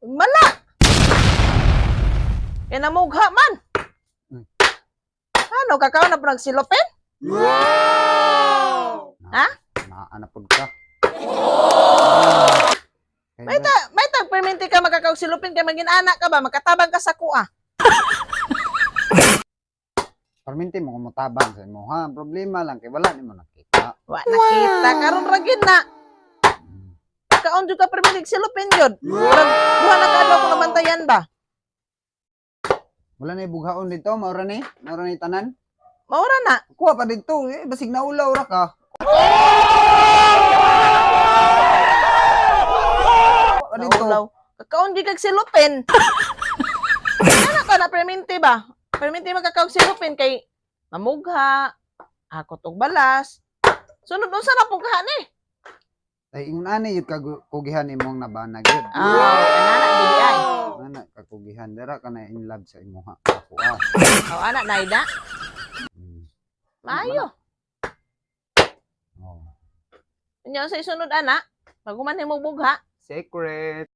Mala. Kinamugha man. Ano, kakao na po nagsilupin? Wow! Ha? Naanapod ka. May tag-perminti ka magkakaugsilupin kay maging anak ka ba? Magkatabang ka sa kuha. Perminti mo kumutabang sa mo ha. Problema lang kay wala ni mo nakita. Wa nakita karon ra gid na. Kaon jud ka perminti silupin jud. Murag duha na kadlaw ko nabantayan ba? Wala na ibughaon dito, maura ni tanan. Maura na. Kuha pa dito, basig naulaw ra ka. Kuha pa dito. Naulaw. Kakaon jud kag silupin. Ano ka na perminti ba? Perminti magkakaog silupin kay mamugha, ako tog balas. Sunod unsa na pugha ni? Ay ingon ani yun kakugihan imong nabanag yun. Anak gidi ay. Anak kakugihan dira ka na in love sa imuha. Ako ah. Anak naida. Maayo. Oh. Nya sa isunod anak, paguman himo bugha. Secret.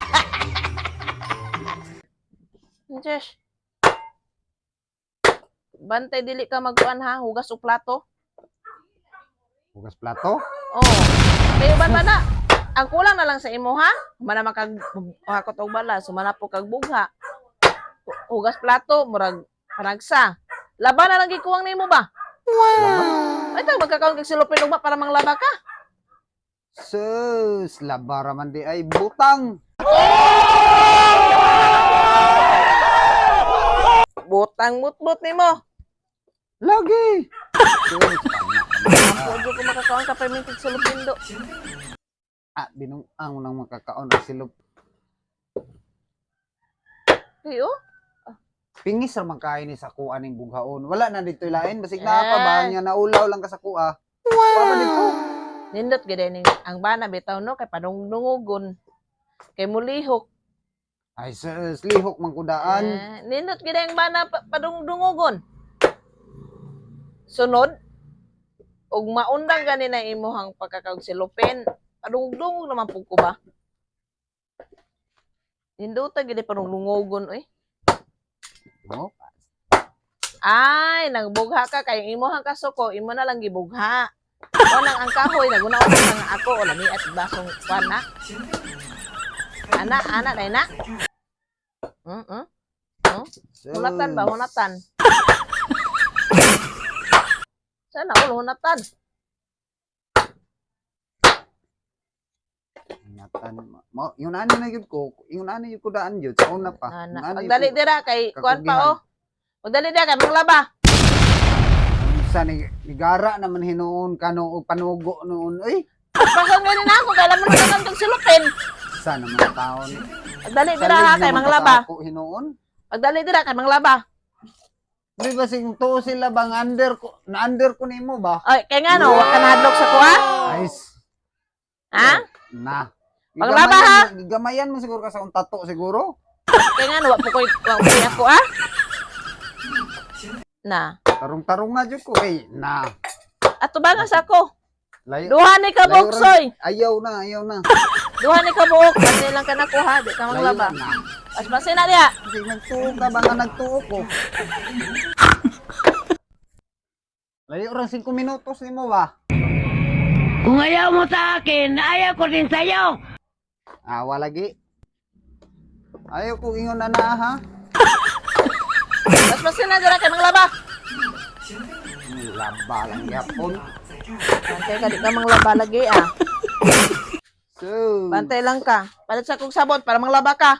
Yes. Bantay dili ka magkuan ha, hugas o plato. Hugas plato? Oo. Kayo ba na? Ang kulang na lang sa imo ha? Humana makag hakot og bala, sumana po kag bugha. Hugas plato, murag paragsa. Laba na lang gikuwang nimo ba? Wow. Ay tag magkakaon kag silupin ugma para manglaba ka. Sus, labara man di ay butang. Butang mutbut nimo. Lagi. Sus, Ako jud ko makakaon ka permitted silupin do. binung-ang nang makakaon ang silup. Kayo? Pingis ra man kain ni sa kuha ning bughaon. Wala na dito lain, basig na pa ba nya naulaw lang ka sa kuha. Wow. Dito. Nindot gid ning ang bana bitaw no kay padungdungogon. Kay mulihok. Ay sus, lihok man kudaan. Nindot gid ang bana padungdungogon. Sunod ug maundang gani na imuhang pagkakaog silupin. Padungdungog naman pug ko ba? Nindot gid padungdungogon oy. Oh. Ay, nagbugha ka kay imuhang kasuko, imo na lang gibugha. O nang ang kahoy naguna-una nga ako o lami at basong kwan na. Ana dai na. Hunatan ba hunatan? Sana ulo hunatan. Ingatan mo. Yung ani na yun ko, yung ani yung kudaan yun, sa una pa. Pagdali dira kay kwan pa o. Pagdali dira kay manglaba. Sa nigara naman hinuon kano og panugo noon. Uy, Pasan gani na ako kay laman na kantong silupin. sa naman taon. Pagdali dira ha kay manglaba. Ako hinuon. Pagdali dira kay manglaba. Di ba sing to sila bang under ko, na under ko nimo ba? Ay, kay nga no, wa ka nahadlok sa kuha? Nice. Ha? Na. Manglaba, ha? Gamayan mo siguro ka sa tato siguro. Kay nga no, wa po koy ako ah. Na. Tarong-tarong nga jud ko kay na. Ato ba nga sa ko? Layo. Duha ni ka Layo buksoy. Ayaw na. Duha ni ka buok, kasi lang ka nakuha, di ka manglaba. Layo na. As base na diya. Kasi nagtuok ka ba nga nagtuok ko? Layo rin 5 minutos ni mo ba? Kung ayaw mo sa akin, ayaw ko din sa'yo. Awa lagi. Ayaw ko ingon na ha? As base na diya kay manglaba. Laba lang yapon. Bantay ka, di ka manglaba lagi ah. So, Bantay lang ka. Palit sa kong sabon para manglaba ka.